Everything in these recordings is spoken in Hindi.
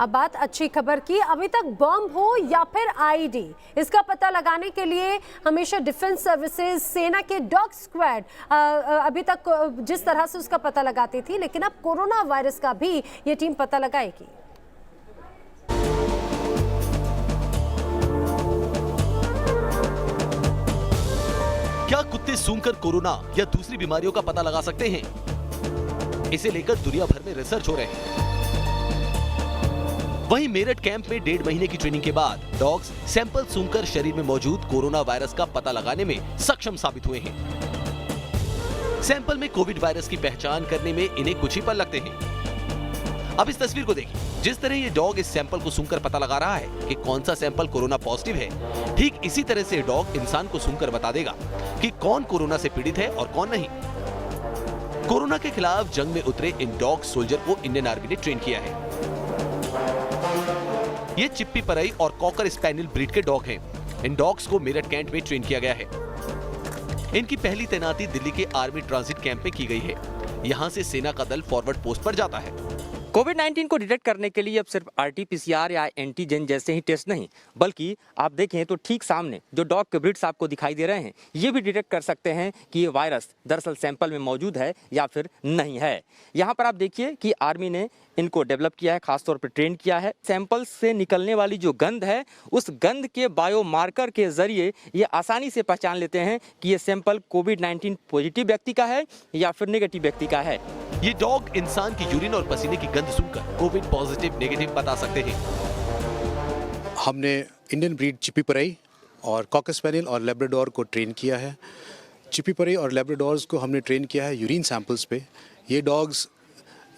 अब बात अच्छी खबर की। अभी तक बॉम्ब हो या फिर आईडी, इसका पता लगाने के लिए हमेशा डिफेंस सर्विसेज, सेना के डॉग स्क्वाड अभी तक जिस तरह से उसका पता लगाती थी, लेकिन अब कोरोना वायरस का भी ये टीम पता लगाएगी। क्या कुत्ते सूंघकर कोरोना या दूसरी बीमारियों का पता लगा सकते हैं? इसे लेकर दुनिया भर में रिसर्च हो रहे हैं। वहीं मेरठ कैंप में 1.5 महीने की ट्रेनिंग के बाद डॉग्स सैंपल सूंघकर शरीर में मौजूद कोरोना वायरस का पता लगाने में सक्षम साबित हुए हैं। सैंपल में कोविड वायरस की पहचान करने में इन्हें कुछ ही पल लगते हैं। अब इस तस्वीर को देखिए। जिस तरह ये डॉग इस सैंपल को सूंघकर पता लगा रहा है कि कौन सा सैंपल कोरोना पॉजिटिव है, ठीक इसी तरह से डॉग इंसान को सूंघकर बता देगा कि कौन कोरोना से पीड़ित है और कौन नहीं। कोरोना के खिलाफ जंग में उतरे इन डॉग सोल्जर को इंडियन आर्मी ने ट्रेन किया है। ये चिप्पी परई और कॉकर स्पैनियल ब्रीड के डॉग हैं। इन डॉग्स को मेरठ कैंट में ट्रेन किया गया है। इनकी पहली तैनाती दिल्ली के आर्मी ट्रांजिट कैंप में की गई है। यहाँ से सेना का दल फॉरवर्ड पोस्ट पर जाता है। कोविड-19 को डिटेक्ट करने के लिए अब सिर्फ RT-PCR या एंटीजन जैसे ही टेस्ट नहीं, बल्कि आप देखें तो ठीक सामने जो डॉग के ब्रीड्स आपको दिखाई दे रहे हैं, ये भी डिटेक्ट कर सकते हैं कि ये वायरस दरअसल सैंपल में मौजूद है या फिर नहीं है। यहाँ पर आप देखिए कि आर्मी ने इनको डेवलप किया है, खासतौर पर ट्रेन किया है। सैंपल से निकलने वाली जो गंध है, उस गंध के बायोमार्कर के जरिए ये आसानी से पहचान लेते हैं कि ये सैंपल कोविड-19 पॉजिटिव व्यक्ति का है या फिर नेगेटिव व्यक्ति का है। ये डॉग इंसान की यूरिन और पसीने की गंध सूंघकर कोविड पॉजिटिव नेगेटिव बता सकते हैं। हमने इंडियन ब्रीड चिप्पी परई और कॉकर स्पैनियल और लैब्राडोर को ट्रेन किया है। चिप्पी परई और लैब्राडोर्स को हमने ट्रेन किया है यूरिन सैंपल्स पे। ये डॉग्स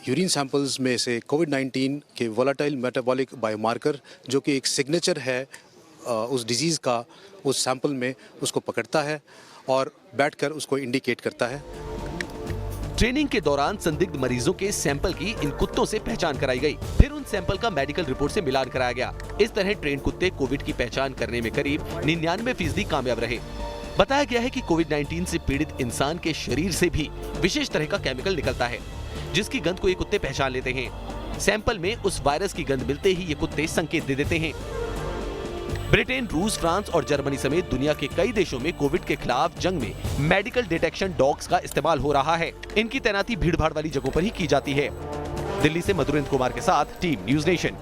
यूरिन सैंपल्स में से कोविड-19 के वोलेटाइल मेटाबॉलिक बायोमार्कर, जो कि एक सिग्नेचर है उस डिजीज़ का, उस सैंपल में उसको पकड़ता है और बैठकर उसको इंडिकेट करता है। ट्रेनिंग के दौरान संदिग्ध मरीजों के सैंपल की इन कुत्तों से पहचान कराई गई। फिर उन सैंपल का मेडिकल रिपोर्ट से मिलान कराया गया। इस तरह ट्रेन कुत्ते कोविड की पहचान करने में करीब 99% कामयाब रहे। बताया गया है कि कोविड-19 से पीड़ित इंसान के शरीर से भी विशेष तरह का केमिकल निकलता है, जिसकी गंध को ये कुत्ते पहचान लेते हैं। सैंपल में उस वायरस की गंध मिलते ही ये कुत्ते संकेत दे देते हैं। ब्रिटेन, रूस, फ्रांस और जर्मनी समेत दुनिया के कई देशों में कोविड के खिलाफ जंग में मेडिकल डिटेक्शन डॉग्स का इस्तेमाल हो रहा है। इनकी तैनाती भीड़ भाड़ वाली जगहों पर ही की जाती है। दिल्ली से मधुरेंद्र कुमार के साथ टीम न्यूज़ नेशन।